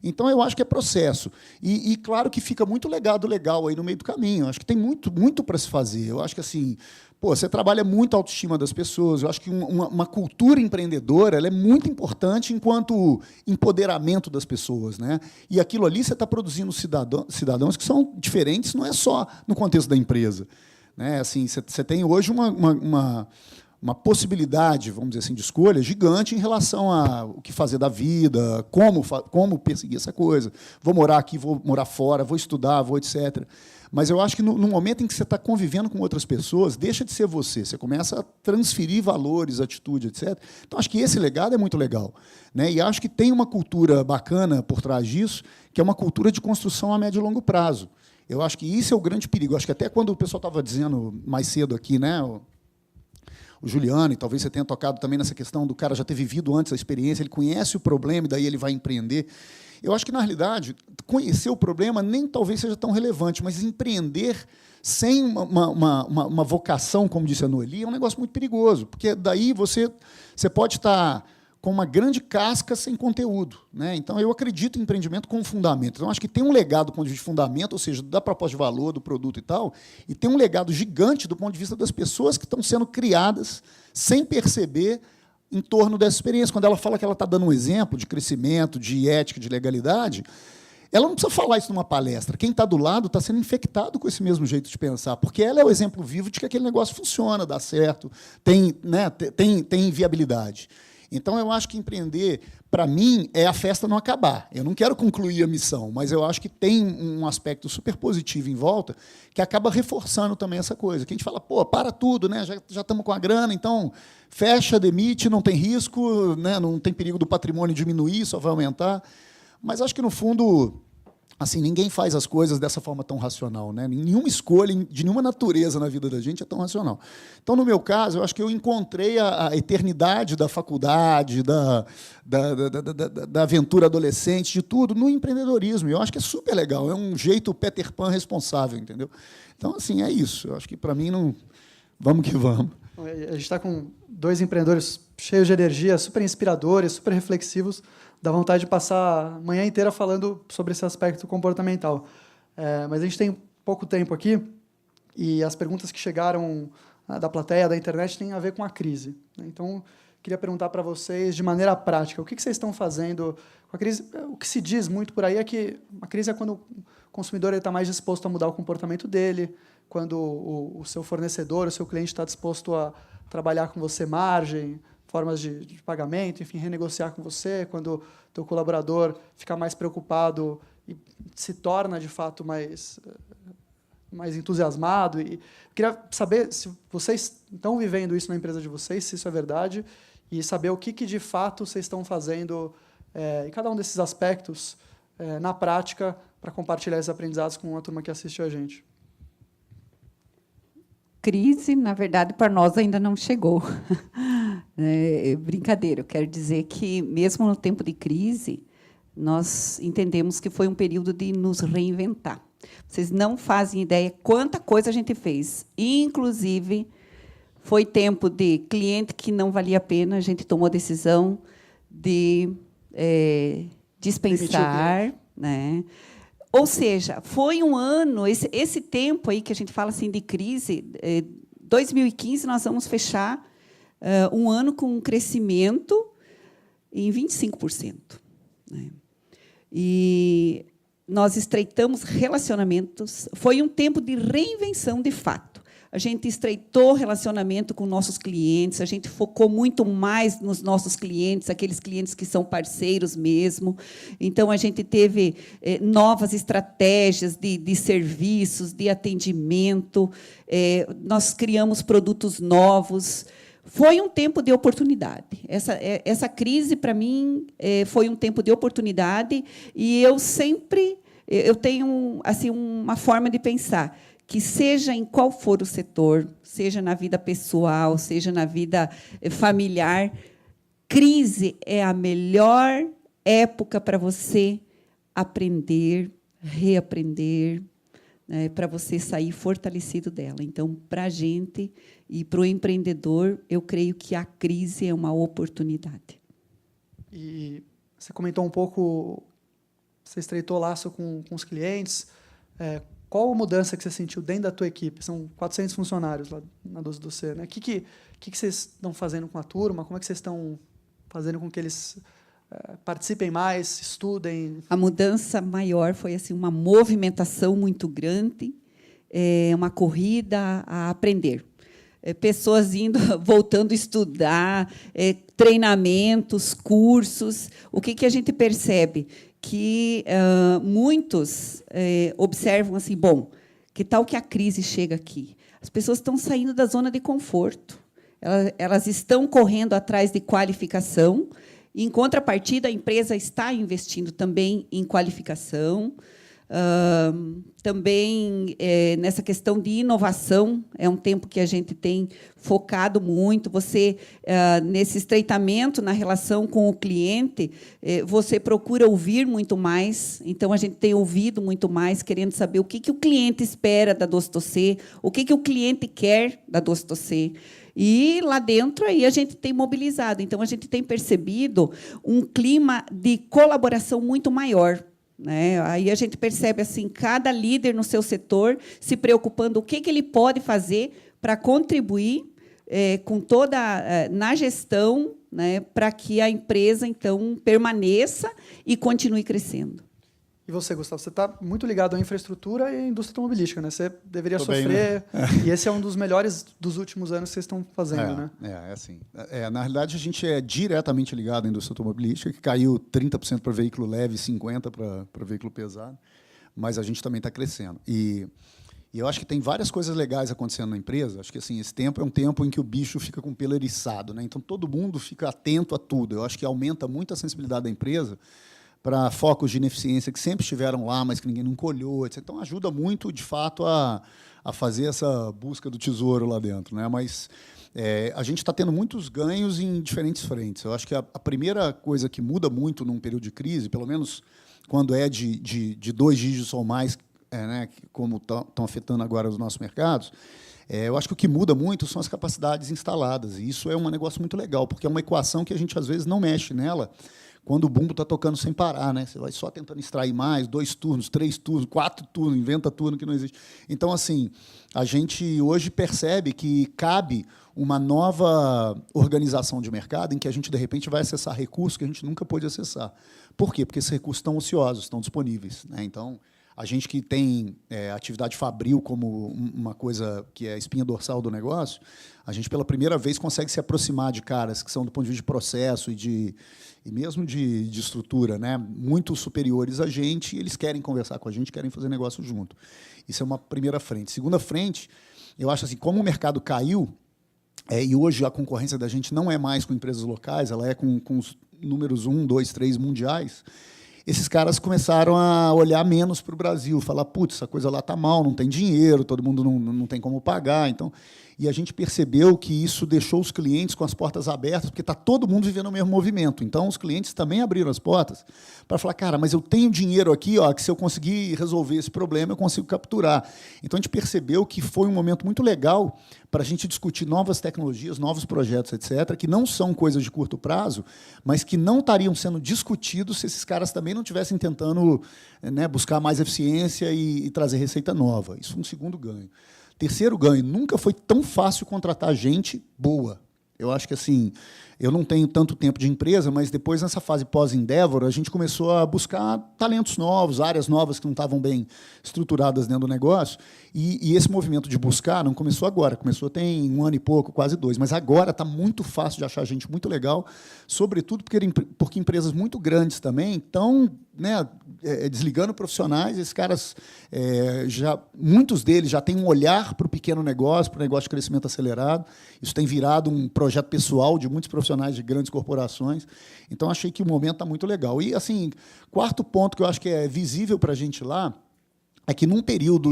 Então, eu acho que é processo. E claro que fica muito legado legal aí no meio do caminho. Eu acho que tem muito para se fazer. Eu acho que, assim, você trabalha muito a autoestima das pessoas. Eu acho que uma cultura empreendedora ela é muito importante enquanto empoderamento das pessoas, né? E aquilo ali você está produzindo cidadãos que são diferentes, não é só no contexto da empresa, né? Assim, você tem hoje uma possibilidade, vamos dizer assim, de escolha gigante em relação a o que fazer da vida, como perseguir essa coisa. Vou morar aqui, vou morar fora, vou estudar, vou etc. Mas eu acho que no momento em que você está convivendo com outras pessoas, deixa de ser você começa a transferir valores, atitude, etc. Então, acho que esse legado é muito legal, né? E acho que tem uma cultura bacana por trás disso, que é uma cultura de construção a médio e longo prazo. Eu acho que isso é o grande perigo. Eu acho que até quando o pessoal estava dizendo mais cedo aqui, né, o Juliano, e talvez você tenha tocado também nessa questão do cara já ter vivido antes a experiência, ele conhece o problema e daí ele vai empreender. Eu acho que, na realidade, conhecer o problema nem talvez seja tão relevante, mas empreender sem uma vocação, como disse a Noeli, é um negócio muito perigoso, porque daí você pode estar com uma grande casca sem conteúdo, né? Então, eu acredito em empreendimento com fundamento. Então, acho que tem um legado do ponto de vista de fundamento, ou seja, da proposta de valor, do produto e tal, e tem um legado gigante do ponto de vista das pessoas que estão sendo criadas sem perceber em torno dessa experiência. Quando ela fala que ela está dando um exemplo de crescimento, de ética, de legalidade, ela não precisa falar isso numa palestra. Quem está do lado está sendo infectado com esse mesmo jeito de pensar, porque ela é o exemplo vivo de que aquele negócio funciona, dá certo, tem viabilidade. Então, eu acho que empreender, para mim, é a festa não acabar. Eu não quero concluir a missão, mas eu acho que tem um aspecto super positivo em volta que acaba reforçando também essa coisa. Que a gente fala, pô, para tudo, né? Já estamos com a grana, então fecha, demite, não tem risco, né? Não tem perigo do patrimônio diminuir, só vai aumentar. Mas acho que, no fundo, assim, ninguém faz as coisas dessa forma tão racional, né? Nenhuma escolha de nenhuma natureza na vida da gente é tão racional. Então, no meu caso, eu acho que eu encontrei a eternidade da faculdade, da aventura adolescente, de tudo, no empreendedorismo. E eu acho que é super legal. É um jeito Peter Pan responsável, entendeu? Então, assim, é isso. Eu acho que, para mim, não... Vamos que vamos. A gente está com dois empreendedores cheios de energia, super inspiradores, super reflexivos. Dá vontade de passar a manhã inteira falando sobre esse aspecto comportamental. Mas a gente tem pouco tempo aqui e as perguntas que chegaram da plateia, da internet, têm a ver com a crise, né? Então, queria perguntar para vocês, de maneira prática, o que vocês estão fazendo com a crise? O que se diz muito por aí é que a crise é quando o consumidor está mais disposto a mudar o comportamento dele, quando o seu fornecedor, o seu cliente está disposto a trabalhar com você margem, formas de pagamento, enfim, renegociar com você, quando o teu colaborador fica mais preocupado e se torna, de fato, mais entusiasmado. E queria saber se vocês estão vivendo isso na empresa de vocês, se isso é verdade, e saber o que de fato vocês estão fazendo em cada um desses aspectos, na prática, para compartilhar esses aprendizados com a turma que assiste a gente. Crise, na verdade, para nós ainda não chegou. Brincadeira, eu quero dizer que, mesmo no tempo de crise, nós entendemos que foi um período de nos reinventar. Vocês não fazem ideia quanta coisa a gente fez. Inclusive, foi tempo de cliente que não valia a pena, a gente tomou a decisão de dispensar, né? Ou seja, foi um ano, esse tempo aí que a gente fala assim de crise, 2015 nós vamos fechar um ano com um crescimento em 25%. Né? E nós estreitamos relacionamentos, foi um tempo de reinvenção de fato. A gente estreitou relacionamento com nossos clientes, a gente focou muito mais nos nossos clientes, aqueles clientes que são parceiros mesmo. Então, a gente teve novas estratégias de serviços, de atendimento, nós criamos produtos novos. Foi um tempo de oportunidade. Essa crise, para mim, foi um tempo de oportunidade, e eu tenho assim, uma forma de pensar que, seja em qual for o setor, seja na vida pessoal, seja na vida familiar, crise é a melhor época para você aprender, reaprender, né, para você sair fortalecido dela. Então, para a gente e para o empreendedor, eu creio que a crise é uma oportunidade. E você comentou um pouco, você estreitou laço com os clientes. Qual a mudança que você sentiu dentro da tua equipe? São 400 funcionários lá na 12doC, né? O que vocês estão fazendo com a turma? Como é que vocês estão fazendo com que eles participem mais, estudem? A mudança maior foi assim uma movimentação muito grande, uma corrida a aprender. Pessoas indo, voltando a estudar, treinamentos, cursos. O que a gente percebe? Que muitos observam assim, bom, que tal que a crise chega aqui? As pessoas estão saindo da zona de conforto. Elas estão correndo atrás de qualificação. Em contrapartida, a empresa está investindo também em qualificação, também nessa questão de inovação. É um tempo que a gente tem focado muito. Você, nesse estreitamento na relação com o cliente, você procura ouvir muito mais. Então, a gente tem ouvido muito mais, querendo saber o que o cliente espera da 12doC, o que o cliente quer da 12doC. E lá dentro aí a gente tem mobilizado. Então, a gente tem percebido um clima de colaboração muito maior, né? Aí a gente percebe assim, cada líder no seu setor se preocupando o que ele pode fazer para contribuir com toda na gestão, né, para que a empresa então permaneça e continue crescendo. E você, Gustavo, você está muito ligado à infraestrutura e à indústria automobilística, né? Você deveria Tô sofrer, bem, né? E esse é um dos melhores dos últimos anos que vocês estão fazendo, né? Assim. Na realidade, a gente é diretamente ligado à indústria automobilística, que caiu 30% para veículo leve e 50% para veículo pesado, mas a gente também está crescendo. E eu acho que tem várias coisas legais acontecendo na empresa. Acho que assim, esse tempo é um tempo em que o bicho fica com o pelo eriçado, né? Então, todo mundo fica atento a tudo. Eu acho que aumenta muito a sensibilidade da empresa para focos de ineficiência que sempre estiveram lá, mas que ninguém nunca olhou, etc. Então, ajuda muito, de fato, a fazer essa busca do tesouro lá dentro, né? Mas a gente está tendo muitos ganhos em diferentes frentes. Eu acho que a primeira coisa que muda muito num período de crise, pelo menos quando é de 2 dígitos ou mais, né, como estão afetando agora os nossos mercados, eu acho que o que muda muito são as capacidades instaladas. E isso é um negócio muito legal, porque é uma equação que a gente, às vezes, não mexe nela quando o bumbo está tocando sem parar, né? Você vai só tentando extrair mais, 2 turnos, 3 turnos, 4 turnos, inventa turno que não existe. Então, assim, a gente hoje percebe que cabe uma nova organização de mercado em que a gente, de repente, vai acessar recursos que a gente nunca pôde acessar. Por quê? Porque esses recursos estão ociosos, estão disponíveis, né? Então, a gente que tem atividade fabril como uma coisa que é a espinha dorsal do negócio, a gente, pela primeira vez, consegue se aproximar de caras que são, do ponto de vista de processo e mesmo de estrutura, né, muito superiores a gente, e eles querem conversar com a gente, querem fazer negócio junto. Isso é uma primeira frente. Segunda frente, eu acho assim, como o mercado caiu, e hoje a concorrência da gente não é mais com empresas locais, ela é com os números 1, 2, 3 mundiais, esses caras começaram a olhar menos para o Brasil, falar, putz, essa coisa lá está mal, não tem dinheiro, todo mundo não tem como pagar. Então, e a gente percebeu que isso deixou os clientes com as portas abertas, porque está todo mundo vivendo o mesmo movimento. Então, os clientes também abriram as portas para falar, cara, mas eu tenho dinheiro aqui, ó, que se eu conseguir resolver esse problema, eu consigo capturar. Então, a gente percebeu que foi um momento muito legal para a gente discutir novas tecnologias, novos projetos, etc., que não são coisas de curto prazo, mas que não estariam sendo discutidos se esses caras também não estivessem tentando, né, buscar mais eficiência e trazer receita nova. Isso foi um segundo ganho. Terceiro ganho, nunca foi tão fácil contratar gente boa. Eu acho que assim, eu não tenho tanto tempo de empresa, mas depois, nessa fase pós-Endeavor, a gente começou a buscar talentos novos, áreas novas que não estavam bem estruturadas dentro do negócio. E esse movimento de buscar não começou agora, começou tem 1 ano e pouco, quase 2. Mas agora está muito fácil de achar gente muito legal, sobretudo porque empresas muito grandes também estão, né, desligando profissionais. Esses caras, muitos deles já têm um olhar para o pequeno negócio, para o negócio de crescimento acelerado. Isso tem virado um projeto pessoal de muitos profissionais de grandes corporações. Então, achei que o momento está muito legal. E, assim, quarto ponto que eu acho que é visível para a gente lá, é que num período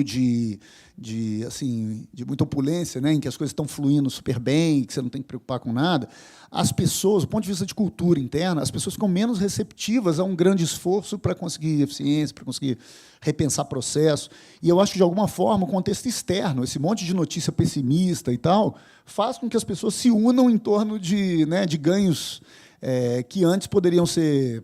assim, de muita opulência, né, em que as coisas estão fluindo super bem, que você não tem que preocupar com nada, as pessoas, do ponto de vista de cultura interna, as pessoas ficam menos receptivas a um grande esforço para conseguir eficiência, para conseguir repensar processo. E eu acho que, de alguma forma, o contexto externo, esse monte de notícia pessimista e tal, faz com que as pessoas se unam em torno de, né, de ganhos que antes poderiam ser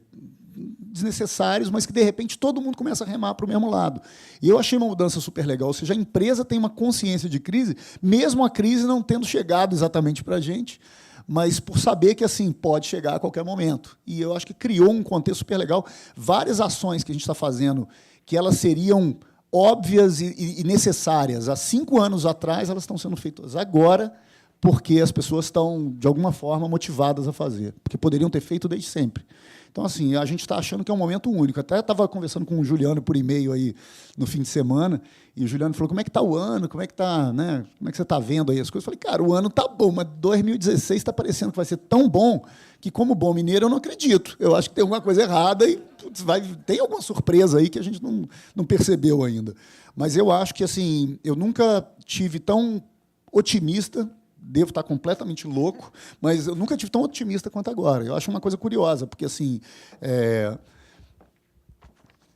desnecessários, mas que, de repente, todo mundo começa a remar para o mesmo lado. E eu achei uma mudança super legal. Ou seja, a empresa tem uma consciência de crise, mesmo a crise não tendo chegado exatamente para a gente, mas por saber que assim pode chegar a qualquer momento. E eu acho que criou um contexto super legal. Várias ações que a gente está fazendo, que elas seriam óbvias e necessárias há 5 anos atrás, elas estão sendo feitas agora, porque as pessoas estão, de alguma forma, motivadas a fazer, porque poderiam ter feito desde sempre. Então, assim, a gente está achando que é um momento único. Até estava conversando com o Juliano por e-mail aí no fim de semana, e o Juliano falou, como é que está o ano, como é que está, né? Como é que você está vendo aí as coisas? Eu falei, cara, o ano está bom, mas 2016 está parecendo que vai ser tão bom que, como bom mineiro, eu não acredito. Eu acho que tem alguma coisa errada e putz, tem alguma surpresa aí que a gente não percebeu ainda. Mas eu acho que, assim, eu nunca tive tão otimista. Devo estar completamente louco, mas eu nunca tive tão otimista quanto agora. Eu acho uma coisa curiosa, porque assim,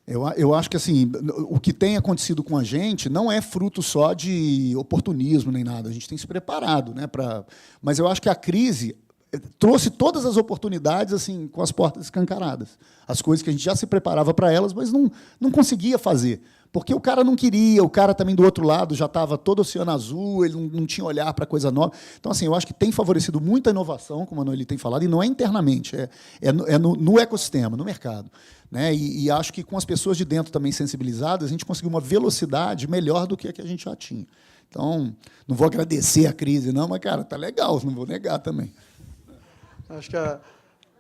eu acho que assim, o que tem acontecido com a gente não é fruto só de oportunismo nem nada. A gente tem se preparado, né, mas eu acho que a crise trouxe todas as oportunidades assim com as portas escancaradas. As coisas que a gente já se preparava para elas, mas não conseguia fazer. Porque o cara não queria, o cara também do outro lado já estava todo oceano azul, ele não tinha olhar para coisa nova. Então, assim, eu acho que tem favorecido muita inovação, como a Noeli tem falado, e não é internamente, no ecossistema, no mercado. Né? E acho que com as pessoas de dentro também sensibilizadas, a gente conseguiu uma velocidade melhor do que a gente já tinha. Então, não vou agradecer a crise, não, mas, cara, tá legal, não vou negar também. Acho que é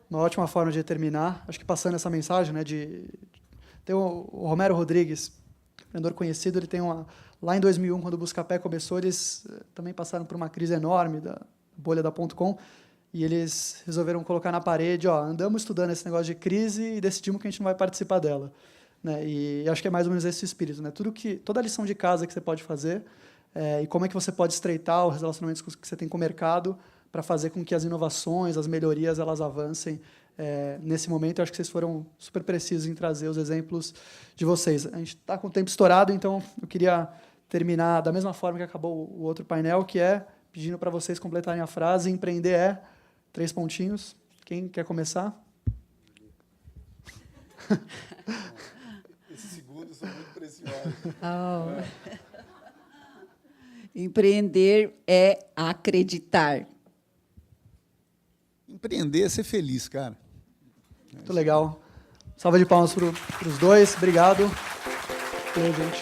uma ótima forma de terminar. Acho que passando essa mensagem, né, tem o Romero Rodrigues, empreendedor conhecido, ele tem lá em 2001, quando o Buscapé começou, eles também passaram por uma crise enorme da bolha da .com, e eles resolveram colocar na parede, andamos estudando esse negócio de crise e decidimos que a gente não vai participar dela. Né? E acho que é mais ou menos esse espírito. Né? Toda a lição de casa que você pode fazer e como é que você pode estreitar os relacionamentos que você tem com o mercado para fazer com que as inovações, as melhorias, elas avancem. Nesse momento, eu acho que vocês foram super precisos em trazer os exemplos de vocês. A gente está com o tempo estourado, então eu queria terminar da mesma forma que acabou o outro painel, que é pedindo para vocês completarem a frase, empreender 3 pontinhos. Quem quer começar? Esses segundos são muito preciosos. Empreender é acreditar. Empreender é ser feliz, cara. Muito legal. Salva de palmas para os dois. Obrigado. Valeu, gente.